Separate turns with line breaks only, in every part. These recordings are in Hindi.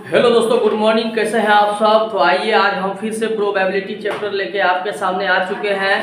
हेलो दोस्तों, गुड मॉर्निंग। कैसे हैं आप सब? तो आइए आज हम फिर से प्रोबेबिलिटी चैप्टर लेके आपके सामने आ चुके हैं।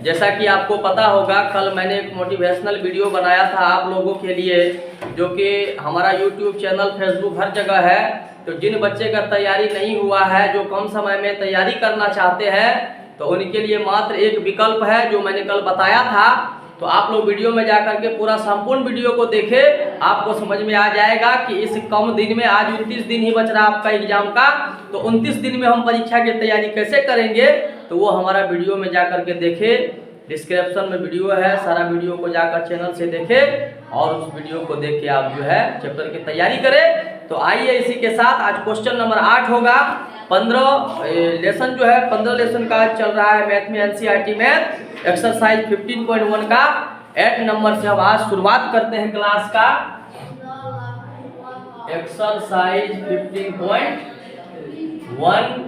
जैसा कि आपको पता होगा, कल मैंने एक मोटिवेशनल वीडियो बनाया था आप लोगों के लिए, जो कि हमारा यूट्यूब चैनल, फेसबुक, हर जगह है। तो जिन बच्चे का तैयारी नहीं हुआ है, जो कम समय में तैयारी करना चाहते हैं, तो उनके लिए मात्र एक विकल्प है जो मैंने कल बताया था। तो आप लोग वीडियो में जाकर के पूरा संपूर्ण वीडियो को देखें, आपको समझ में आ जाएगा कि इस कम दिन में, आज 29 दिन ही बच रहा आपका एग्जाम का, तो 29 दिन में हम परीक्षा की तैयारी कैसे करेंगे, तो वो हमारा वीडियो में जाकर के देखें। डिस्क्रिप्शन में वीडियो है, सारा वीडियो को जाकर चैनल से देखें और उस वीडियो को देख के आप जो है चैप्टर की तैयारी करें। तो आइए इसी के साथ आज क्वेश्चन नंबर 8 होगा। 15 लेसन जो है, 15 लेसन का चल रहा है मैथ में, एनसीईआरटी मैथ एक्सरसाइज 15.1 का 8 नंबर से हम आज शुरुआत करते हैं क्लास का। एक्सरसाइज 15.1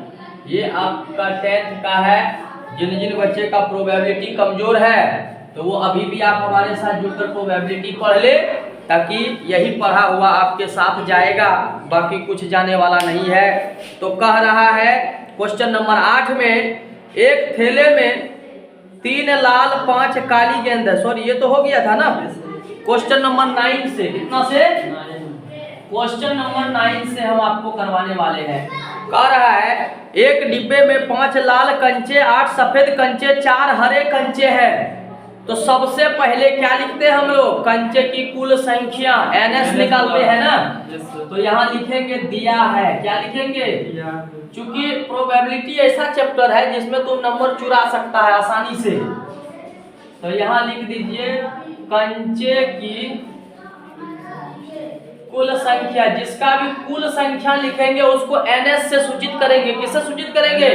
ये आपका 10th का है। जिन जिन बच्चे का प्रोबेबिलिटी कमजोर है तो वो अभी भी आप हमारे साथ जुड़कर प्रोबेबिलिटी पढ़ ले, ताकि यही पढ़ा हुआ आपके साथ जाएगा, बाकी कुछ जाने वाला नहीं है। तो कह रहा है क्वेश्चन नंबर 8 में, एक थैले में 3 लाल 5 काली गेंद है। सॉरी, ये तो हो गया था ना। क्वेश्चन नंबर 9 से, कितना से? क्वेश्चन नंबर 9 से हम आपको करवाने वाले हैं। कह रहा है एक डिब्बे में 5 लाल कंचे, 8 सफेद कंचे, 4 हरे कंचे हैं। तो सबसे पहले क्या लिखते हैं हम लोग? कंचे की कुल संख्या, एनएस निकालते हैं ना। तो यहाँ लिखेंगे दिया है। क्या लिखेंगे? चूंकि प्रोबेबिलिटी ऐसा चैप्टर है जिसमें तुम नंबर चुरा सकता है आसानी से। तो यहाँ लिख दीजिए कंचे की कुल संख्या। जिसका भी कुल संख्या लिखेंगे उसको एनएस से सूचित करेंगे। किससे सूचित करेंगे?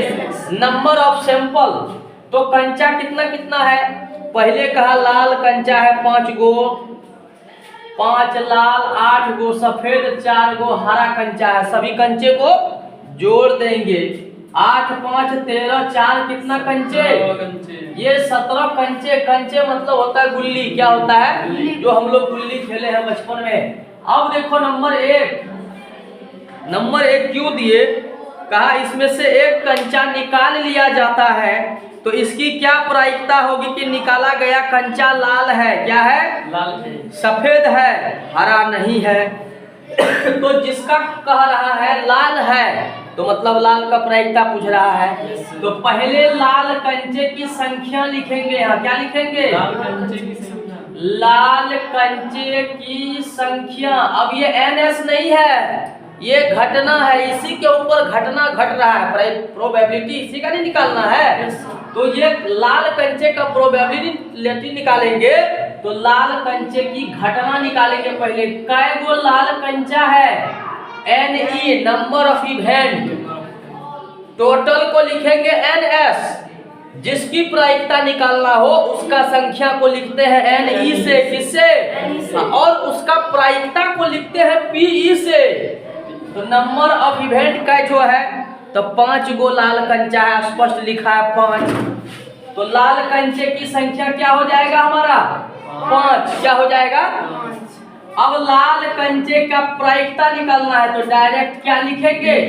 Number of sample. तो कंचा कितना कितना है? पहले कहा लाल कंचा है 5 गो, 5 लाल, 8 गो सफेद, 4 गो हरा कंचा है। सभी कंचे को जोड़ देंगे। 8 5 13, 4 कितना कंचे? ये 17 कंचे। कंचे मतलब होता है गुल्ली। क्या होता है? जो हम लोग गुल्ली खेले हैं बचपन में। अब देखो नंबर 1, नंबर 1 क्यों दिए? कहा इसमें से एक कंचा निकाल लिया जाता है तो इसकी क्या प्रायिकता होगी कि निकाला गया कंचा लाल है। क्या है? लाल है। सफेद है, हरा नहीं है। तो जिसका कह रहा है लाल है, तो मतलब लाल का प्रायिकता पूछ रहा है। तो पहले लाल कंचे की संख्या लिखेंगे। यहाँ क्या लिखेंगे? लाल कंचे की संख्या। लाल कंचे की संख्या। अब ये एनएस नहीं है, ये घटना है। इसी के ऊपर घटना घट रहा है। प्रोबेबिलिटी इसी का नहीं निकालना है। तो ये लाल कंचे का प्रोबेबिलिटी निकालेंगे तो लाल कंचे की घटना निकालेंगे। पहले कै गो लाल कंचा है? N E, number of event. Total को लिखेंगे एनएस। जिसकी प्रायिकता निकालना हो उसका संख्या को लिखते हैं एनई से। किससे? और उसका प्रायिकता को लिखते हैं पीई से। तो नंबर ऑफ इवेंट का जो है, तो 5 गो लाल कंचा है, स्पष्ट लिखा है 5। तो लाल कंचे की संख्या क्या हो जाएगा हमारा? 5। क्या हो जाएगा? अब लाल कंचे का प्रायिकता निकालना है तो डायरेक्ट क्या लिखेंगे?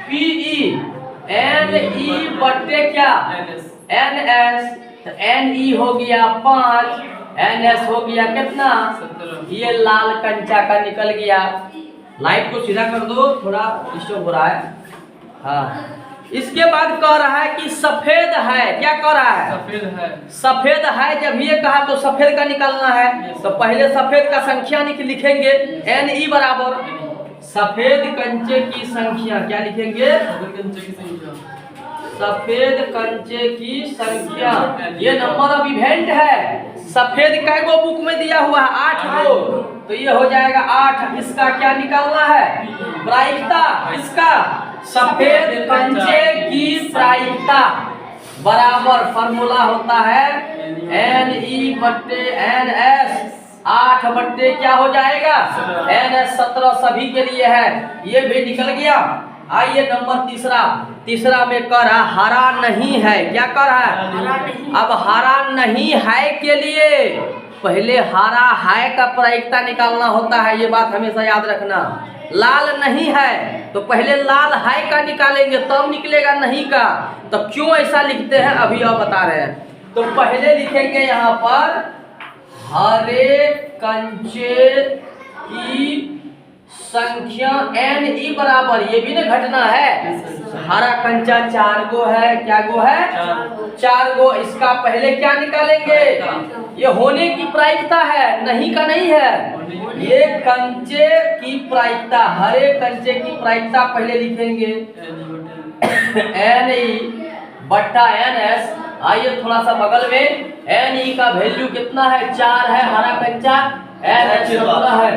पीई। एनई बट्टे क्या? एनएस। तो एनई हो गया 5, एनएस हो गया कितना? 17। ये लाल कंचा का निकल गया। लाइट को सीधा कर दो, थोड़ा डिस्टर्ब हो रहा है। हाँ, इसके बाद कह रहा है कि सफेद है। क्या कह रहा है? सफेद है। सफेद है जब ये कहा तो सफेद का निकालना है। तो पहले सफेद का संख्या लिखेंगे एनई बराबर सफेद कंचे की संख्या। क्या लिखेंगे? कंचे की संख्या। सफेद कंचे की संख्या। ये नंबर ऑफ इवेंट है। सफेद कै गो बुक में दिया हुआ है? 8 गो। तो ये हो जाएगा 8। इसका क्या निकालना है? प्रायिकता। इसका सफेद कंचे की प्रायिकता बराबर फॉर्मूला होता है एनई बट्टे एनएस। 8 बट्टे क्या हो जाएगा? एनएस 17 सभी के लिए है। ये भी निकल गया। आइए नंबर तीसरा में कह रहा हरा नहीं है। क्या कह रहा है? अब हरा नहीं है के लिए पहले हरा है का प्रायिकता निकालना होता है। ये बात हमेशा याद रखना। लाल नहीं है तो पहले लाल है का निकालेंगे तब निकलेगा नहीं का। तो क्यों ऐसा लिखते हैं अभी आप बता रहे हैं। तो पहले लिखेंगे यहाँ पर हरे कंचे की संख्या NE बराबर, ये भी ना घटना है। हरा कंचा 4 गो है, क्या गो है 4 गो। इसका पहले क्या निकालेंगे, ये होने की प्रायिकता है, नहीं का नहीं है। ये कंचे की प्रायिकता, हरे कंचे की प्रायिकता पहले लिखेंगे NE बट्टा NS। आइए थोड़ा सा बगल में, NE का वैल्यू कितना है 4 है, हरा कंचा NH कितना है,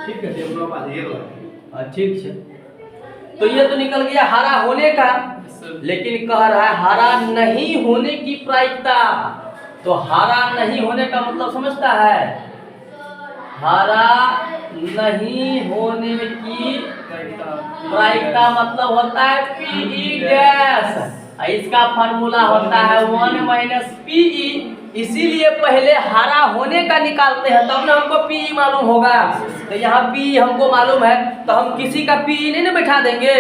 ठीक है ठीक है। तो ये तो निकल गया हरा होने का, लेकिन कह रहा है हरा नहीं होने की प्रायिकता। तो हरा नहीं होने का मतलब समझता है, हरा नहीं होने की प्रायिकता मतलब होता है PE डैश। इसका फार्मूला होता है 1 - PE। इसीलिए पहले हरा होने का निकालते हैं तब ना हमको PE मालूम होगा। तो यहाँ PE हमको मालूम है तो हम किसी का PE नहीं ना बैठा देंगे।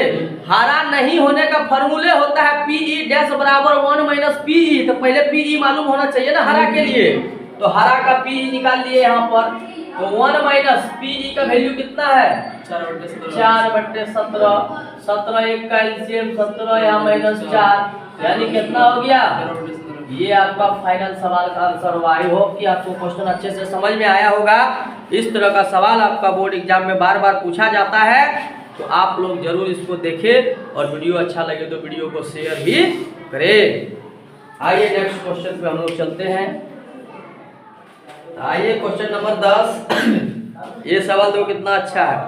हरा नहीं होने का फार्मूले होता है PE डैश बराबर 1 - PE। तो पहले PE मालूम होना चाहिए ना हरा के लिए। तो हरा का PE निकाल लिए यहाँ पर। तो 1 - PE का वैल्यू कितना है 4/17। 17 एक का एलसीएम 17, यहाँ -4 यानी कितना हो गया। ये आपका फाइनल सवाल का आंसर हुआ। आई होप कि आपको क्वेश्चन अच्छे से समझ में आया होगा। इस तरह का सवाल आपका बोर्ड एग्जाम में बार बार पूछा जाता है, तो आप लोग जरूर इसको देखें और वीडियो अच्छा लगे तो वीडियो को शेयर भी करें। आइए नेक्स्ट क्वेश्चन पे हम लोग चलते हैं। आइए क्वेश्चन नंबर 10। ये सवाल तो कितना अच्छा है।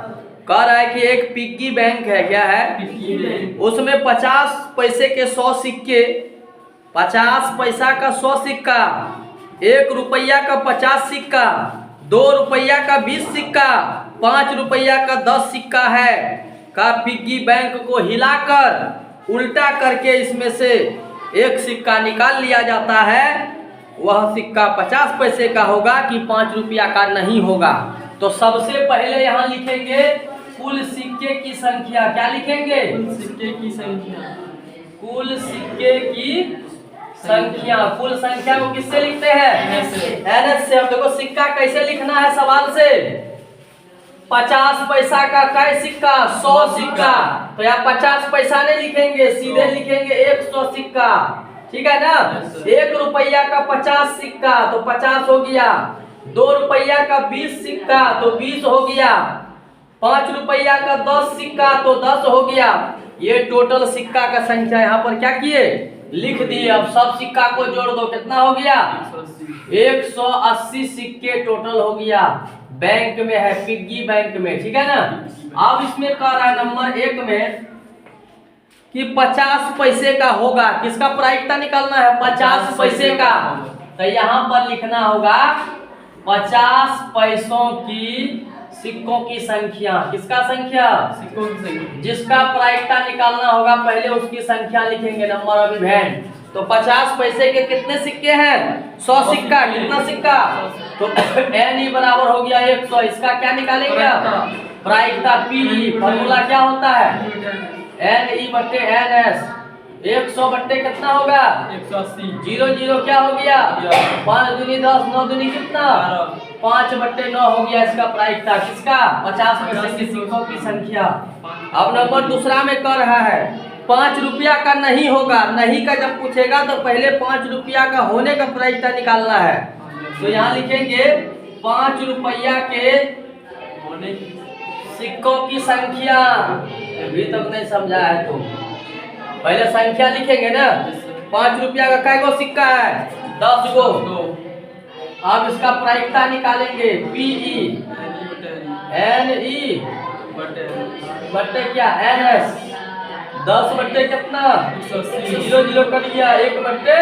कह रहा है कि एक पिग्गी बैंक है, क्या है, उसमें 50 पैसे के 100 सिक्के, 50 पैसा का 100 सिक्का, 1 रुपया का 50 सिक्का, 2 रुपया का 20 सिक्का, 5 रुपया का 10 सिक्का है। का पिग्गी बैंक को हिलाकर उल्टा करके इसमें से एक सिक्का निकाल लिया जाता है, वह सिक्का 50 पैसे का होगा कि 5 रुपया का नहीं होगा। तो सबसे पहले यहाँ लिखेंगे कुल सिक्के की संख्या। क्या लिखेंगे, कुल सिक्के की संख्या। कुल सिक्के की संख्या, कुल संख्या को किससे लिखते हैं NS से। अब देखो सिक्का कैसे लिखना है सवाल से। 50 पैसा का कै सिक्का 100 सिक्का, तो यहाँ 50 पैसा नहीं लिखेंगे, सीधे लिखेंगे 100 सिक्का, ठीक है ना। 1 रुपया का 50 सिक्का तो 50 हो गया, 2 रुपया का 20 सिक्का तो 20 हो गया, 5 रुपया का 10 सिक्का तो 10 हो गया। ये टोटल सिक्का का संख्या यहाँ पर क्या किए लिख दिए। अब सब सिक्का को जोड़ दो, कितना हो गया 180 सिक्के टोटल हो गया। बैंक में है, पिग्गी बैंक में, ठीक है ना। अब इसमें कह रहा है नंबर 1 में कि 50 पैसे का होगा, किसका प्रायिकता निकालना है 50 पैसे का। तो यहाँ पर लिखना होगा 50 पैसों की सिक्कों की संख्या। किसका संख्या, सिक्कों की संख्या। जिसका प्रायिकता निकालना होगा पहले उसकी संख्या लिखेंगे, नंबर ऑफ इवेंट। तो 50 पैसे के कितने सिक्के हैं 100 सिक्का, कितना सिक्का तो NE बराबर हो गया 100। इसका क्या निकालेंगे प्रायिकता PE। फॉर्मूला क्या होता है NE बट्टे NS। 100 बट्टे कितना होगा 180। 0 0 क्या हो गया 5 दूनी 10, 9 दूनी कितना 5 बट्टे 9 हो गया। इसका प्रायिकता किसका 50 पैसे के सिक्कों की संख्या। अब नंबर दूसरा में कर रहा है 5 रुपया का नहीं होगा। नहीं का जब पूछेगा तो पहले 5 रुपया का होने का प्रायिकता निकालना है। तो यहाँ लिखेंगे 5 रुपया के सिक्कों की संख्या। अभी तक नहीं समझा है तो पहले संख्या लिखेंगे ना। 5 रुपया का कै गो सिक्का है 10 गो। अब इसका प्रायिकता निकालेंगे PE NE बट्टे क्या NS। 10 बट्टे कितना 0 0 कर दिया 1 बट्टे।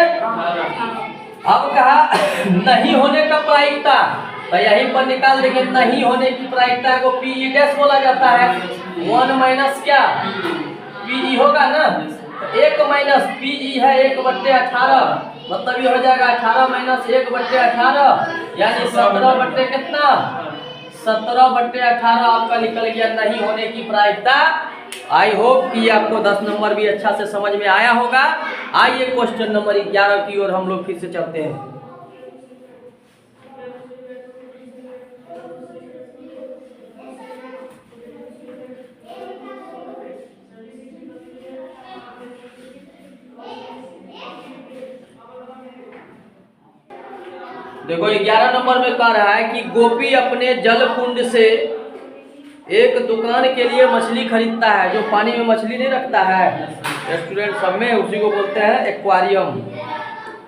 अब कहा नहीं होने का प्रायिकता, तो यहीं पर निकाल देंगे। नहीं होने की प्रायिकता को PE डैश बोला जाता है। 1 माइनस क्या PE होगा ना, 1 माइनस PE है 1/18, मतलब ये हो जाएगा 18 माइनस 1/18 यानी 17 बट्टे कितना 17/18 आपका निकल गया नहीं होने की प्रायिकता। आई होप कि आपको 10 नंबर भी अच्छा से समझ में आया होगा। आइए क्वेश्चन नंबर 11 की ओर हम लोग फिर से चलते हैं। देखो 11 नंबर में कह रहा है कि गोपी अपने जल कुंड से एक दुकान के लिए मछली खरीदता है। जो पानी में मछली नहीं रखता है रेस्टोरेंट सब में, उसी को बोलते हैं एक्वारियम।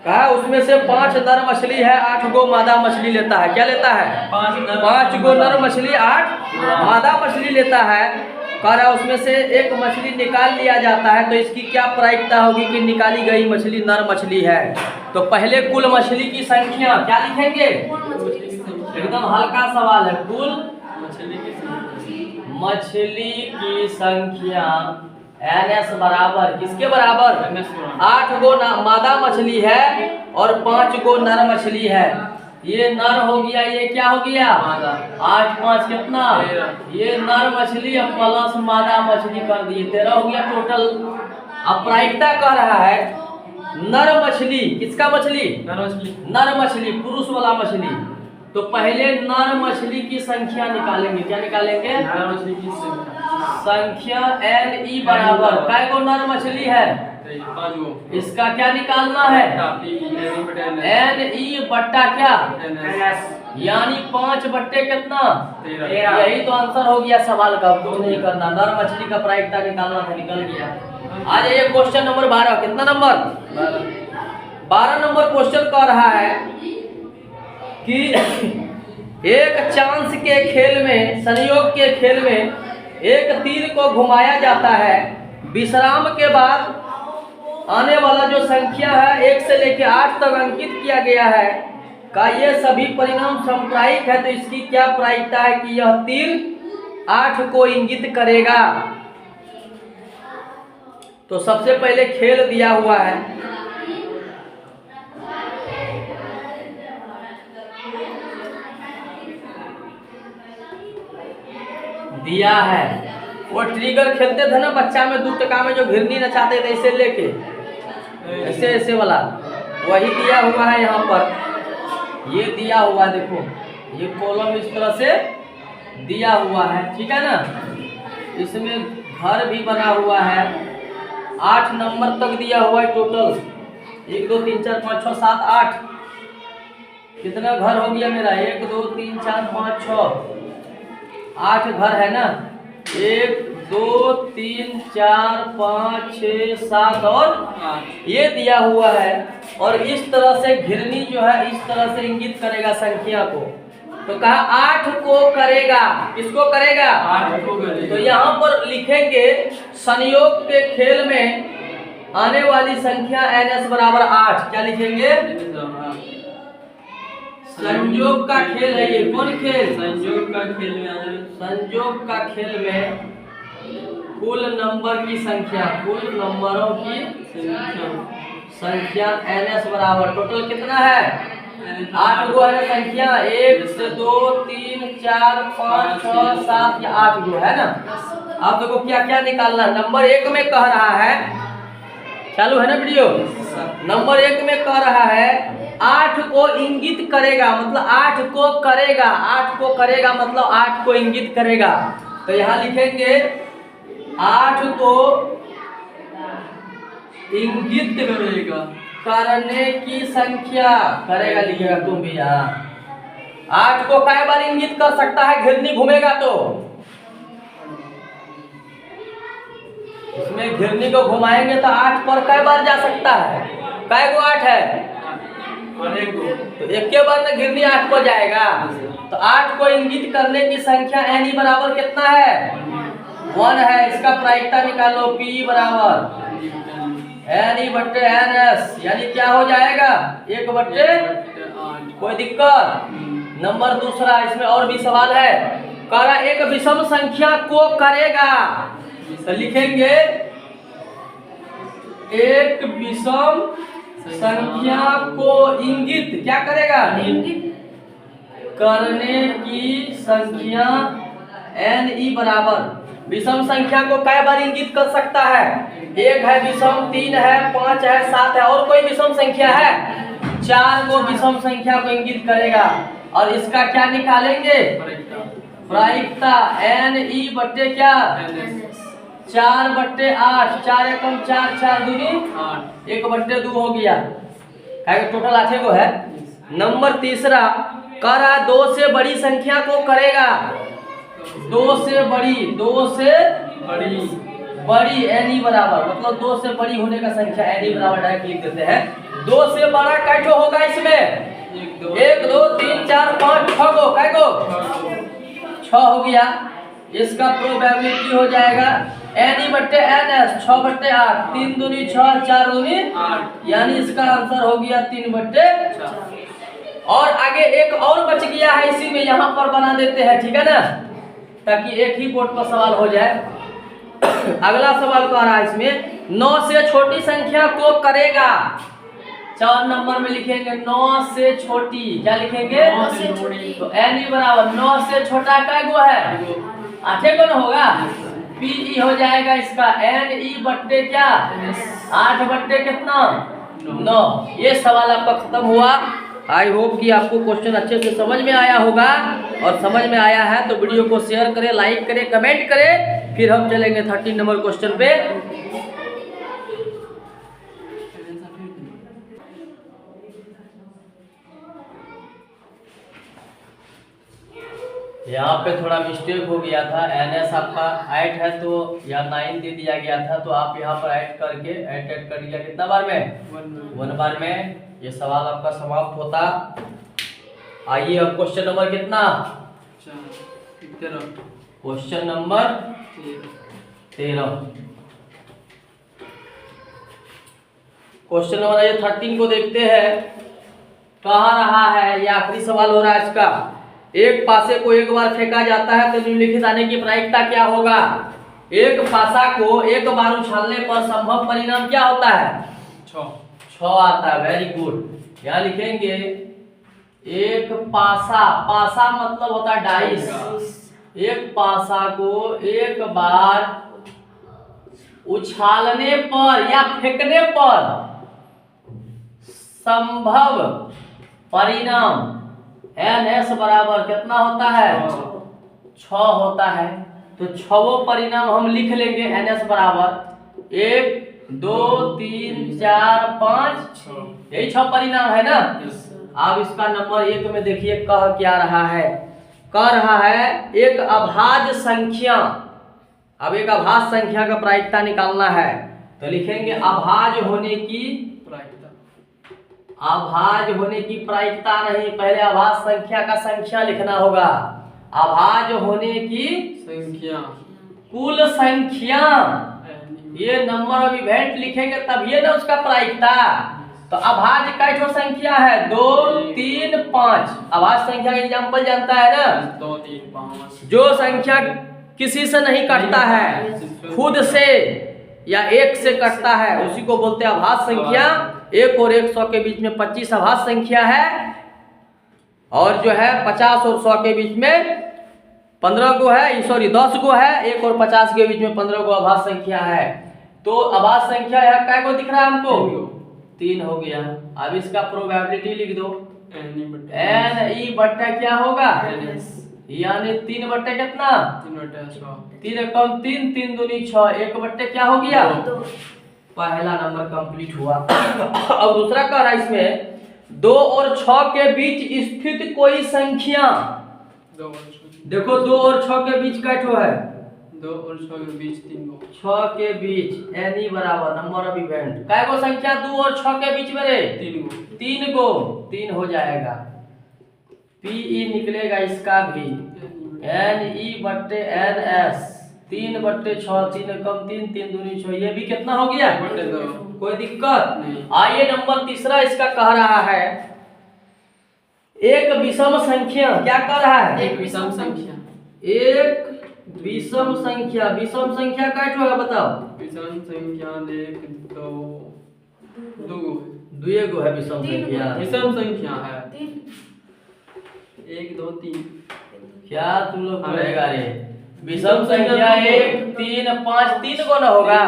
कहा उसमें से 5 नर मछली है, 8 गो मादा मछली लेता है। क्या लेता है? 5 गो नर मछली, 8 मादा मछली लेता है। कह रहा उसमें से एक मछली निकाल लिया जाता है, तो इसकी क्या प्रायिकता होगी कि निकाली गई मछली नर मछली है। तो पहले कुल मछली की संख्या क्या लिखेंगे? एकदम हल्का सवाल है। कुल मछली की संख्या NS बराबर किसके बराबर? 8 गो मादा मछली है और 5 गो नर मछली है। ये नर हो गया, ये क्या हो गया? 8 5 कितना? ये नर मछली और प्लस मादा मछली कर दिए, 13 हो गया टोटल। अब प्रायिकता कह रहा है नर मछली, किसका मछली? नर मछली, पुरुष वाला मछली। तो पहले नर मछली की संख्या निकालेंगे। क्या निकालेंगे? नर मछली की संख्या NE बराबर काय गो नर मछली है? 5 गो। इसका क्या निकालना है? NE बट्टा क्या? यानी 5 बट्टे कितना? 13। यही तो आंसर हो गया सवाल का। अब नहीं करना, नर मछली का प्रायिकता निकालना था, निकल गया। आ जाइए क्वेश्चन नंबर 12। कितना नंबर? 12 नंबर क्वेश्चन कह रहा है कि एक चांस के खेल में, संयोग के खेल में एक तीर को घुमाया जाता है। विश्राम के बाद आने वाला जो संख्या है 1 से लेकर 8 तक अंकित किया गया है। का ये सभी परिणाम सांप्रायिक है, तो इसकी क्या प्रायिकता है कि यह तीर 8 को इंगित करेगा। तो सबसे पहले खेल दिया हुआ है। दिया है वो ट्रिगर खेलते थे ना बच्चा में, 2 टका में जो घिरनी नचाते थे ऐसे लेके, ऐसे ऐसे वाला, वही दिया हुआ है यहाँ पर। ये दिया हुआ है, देखो ये कॉलम इस तरह से दिया हुआ है, ठीक है ना। इसमें घर भी बना हुआ है, 8 नंबर तक दिया हुआ है टोटल। 1 2 3 4 5 6 7 8। कितना घर हो गया मेरा? 1 2 3 4 5 6 8 घर है ना। 1 2 3 4 5 6 7 और 8 ये दिया हुआ है। और इस तरह से घिरनी जो है इस तरह से इंगित करेगा संख्या को। तो कहा 8 को करेगा। किसको करेगा? 8 को करेगा। तो यहाँ पर लिखेंगे संयोग के खेल में आने वाली संख्या NS बराबर 8। क्या लिखेंगे? संयोग का खेल है ये। कौन खेल? संयोग का खेल में, संयोग का खेल में कुल नंबर की संख्या, कुल नंबरों की संख्या NS बराबर टोटल कितना है? 8 गो है संख्या। 1 से 2 3 4 5 6 7 या 8 गो है ना। अब देखो क्या क्या निकालना। नंबर 1 में कह रहा है, चालू है ना वीडियो? नंबर 1 में कह रहा है 8 को इंगित करेगा, मतलब 8 को करेगा। 8 को करेगा मतलब 8 को इंगित करेगा। तो यहाँ लिखेंगे 8 को इंगित करेगा, करने की संख्या करेगा लिखेगा तुम भी। यहाँ 8 को कई बार इंगित कर सकता है? घिरनी घूमेगा तो इसमें घिरनी को घुमाएंगे तो 8 पर कई बार जा सकता है? कई गो 8 है? तो एक के बार में घिरनी 8 पर जाएगा। तो 8 को इंगित करने की संख्या NE बराबर कितना है? 1 है। इसका प्रायिकता निकालो। P बराबर NE बट्टे NS, यानी क्या हो जाएगा? 1 बट्टे 8। कोई दिक्कत? नंबर दूसरा, इसमें और भी सवाल है। कह रहा एक विषम संख्या को करेगा। तो लिखेंगे एक विषम संख्या को इंगित क्या करेगा? करने की संख्या n e बराबर विषम संख्या को कई बार इंगित कर सकता है। एक है विषम, 3 है, 5 है, 7 है, और कोई विषम संख्या है 4 को विषम संख्या को इंगित करेगा। और इसका क्या निकालेंगे? प्रायिकता n e बट्टे क्या 4/8, 4 एकम 4, 4 दूनी 1/2 हो गया। टोटल 8 को है। नंबर तीसरा, करा 2 से बड़ी संख्या को करेगा। 2 से बड़ी n e बराबर, मतलब 2 से बड़ी होने का संख्या n e बराबर डायरेक्ट लिख देते हैं। 2 से बड़ा कैठो होगा इसमें? 1 2 3 4 5 6 गो, कै गो 6 हो गया। इसका प्रोबेबिलिटी हो जाएगा n e बट्टे n s 6/8, 3 दूनी 6, 4 दूनी 8, यानी इसका आंसर हो गया 3/4। और आगे एक और बच गया है, इसी में यहाँ पर बना देते हैं, ठीक है ना, ताकि एक ही बोर्ड पर सवाल हो जाए। अगला सवाल कह रहा है इसमें 9 से छोटी संख्या को करेगा। 4 नंबर में लिखेंगे 9 से छोटी, क्या लिखेंगे?
9 से छोटी।
तो n e बराबर 9 से छोटा कै गो है? 8 को ना होगा। p e हो जाएगा इसका n e बट्टे क्या 8 बट्टे कितना 9। ये सवाल आपका खत्म हुआ। आई होप कि आपको क्वेश्चन अच्छे से समझ में आया होगा, और समझ में आया है तो वीडियो को शेयर करें, लाइक करें, कमेंट करें। फिर हम चलेंगे 13 नंबर क्वेश्चन पे। यहाँ पे थोड़ा मिस्टेक हो गया था। NS आपका 8 है तो यहाँ 9 दे दिया गया था, तो आप यहाँ पर ऐड करके ऐड कर दिया कितना बार में? 1 बार में। ये सवाल आपका समाप्त होता। आइए अब क्वेश्चन नंबर कितना? Question number 13। क्वेश्चन नंबर 13 को देखते हैं। कहा रहा है, ये आखिरी सवाल हो रहा है इसका। एक पासे को एक बार फेंका जाता है तो निम्नलिखित आने की प्रायिकता क्या होगा? एक पासा को एक बार उछालने पर संभव परिणाम क्या होता है? 6 आता है। Very good. यहाँ लिखेंगे एक पासा, पासा मतलब होता है डाइस। एक पासा को एक बार उछालने पर या फेंकने पर संभव परिणाम NS बराबर कितना होता है? 6 होता है। तो 6 परिणाम हम लिख लेंगे। NS बराबर 1 2 3 4 5 6, यही 6 परिणाम है ना। अब इसका नंबर 1 में देखिए कह क्या रहा है। कह रहा है एक अभाज्य संख्या। अब एक अभाज्य संख्या का प्रायिकता निकालना है, तो लिखेंगे अभाज्य होने की प्रायिकता। अभाज्य होने की प्रायिकता नहीं, पहले अभाज्य संख्या का संख्या लिखना होगा। अभाज्य होने की
संख्या,
कुल संख्या, ये नंबर ऑफ इवेंट लिखेंगे तब ये ना उसका प्रायिकता। तो अभाज्य का जो संख्या है 2 3 5। अभाज्य संख्या का एग्जाम्पल जानता है ना?
2 3 5।
जो संख्या किसी से नहीं कटता है, खुद से या 1 से कटता है, उसी को बोलते हैं अभाज्य संख्या। 1 और 100 के बीच में 25 अभाज्य संख्या है, और जो है 50 और 100 के बीच में 15 गो है, सॉरी 10 गो है। 1 और 50 के बीच में 15 गो अभाज्य संख्या है। तो अभाज्य संख्या यहाँ कै गो दिख रहा है हमको? 3 हो गया। अब इसका प्रोबेबिलिटी लिख दो। n e बट्टा क्या होगा? यानी 3 बट्टे कितना? 3 एकम 3, 3 दूनी 6, 1 बट्टे क्या हो गया? पहला नंबर कंप्लीट हुआ। अब दूसरा कह रहा है इसमें 2 और 6 के बीच स्थित कोई संख्या। देखो 2 और 6 के बीच कैठो है?
2 और 6 के बीच 3 गो।
6 के बीच n e बराबर नंबर ऑफ इवेंट। कै गो संख्या 2 और 6 के बीच में रे?
3 गो।
3 गो। 3 हो जाएगा। p e निकलेगा इसका भी n e बट्टे n s 3/6, 3 एकम 3, 3 दूनी 6, ये भी कितना हो गया? कोई दिक्कत
नहीं।
आइए नंबर तीसरा इसका कह रहा है एक विषम संख्या। क्या कह रहा है?
एक विषम संख्या।
एक विषम संख्या। विषम संख्या कैसे होगा बताओ?
विषम संख्या 1 2 2 गो।
2 गो है विषम संख्या।
विषम संख्या है 1 2 3
क्या तुम लोग रहेगा रे? विषम संख्या 1 3 5 3 गो न होगा।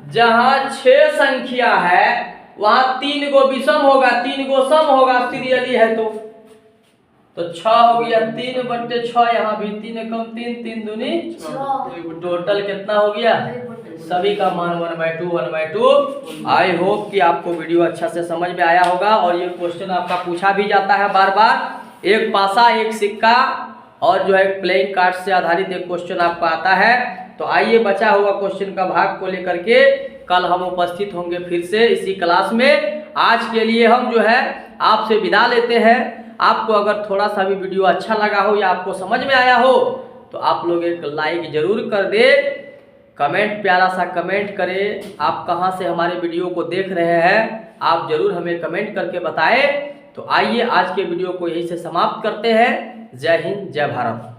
जहाँ 6 संख्या है वहाँ 3 गो विषम होगा, 3 गो सम होगा सीरियली है तो 6 हो गया। 3/6 यहाँ भी 3 कम 3 3 दूनी टोटल कितना हो गया? सभी का मान 1/2 आई होप कि आपको वीडियो अच्छा से समझ में आया होगा। और ये क्वेश्चन आपका पूछा भी जाता है बार बार। एक पासा एक सिक्का और जो है प्लेइंग कार्ड से आधारित एक क्वेश्चन आपका आता है। तो आइए बचा हुआ क्वेश्चन का भाग को लेकर के कल हम उपस्थित होंगे फिर से इसी क्लास में। आज के लिए हम जो है आपसे विदा लेते हैं। आपको अगर थोड़ा सा भी वीडियो अच्छा लगा हो या आपको समझ में आया हो तो आप लोग एक लाइक जरूर कर दे, कमेंट प्यारा सा कमेंट करें। आप कहां से हमारे वीडियो को देख रहे हैं आप जरूर हमें कमेंट करके बताएं। तो आइए आज के वीडियो को यहीं से समाप्त करते हैं। जय हिंद, जय भारत।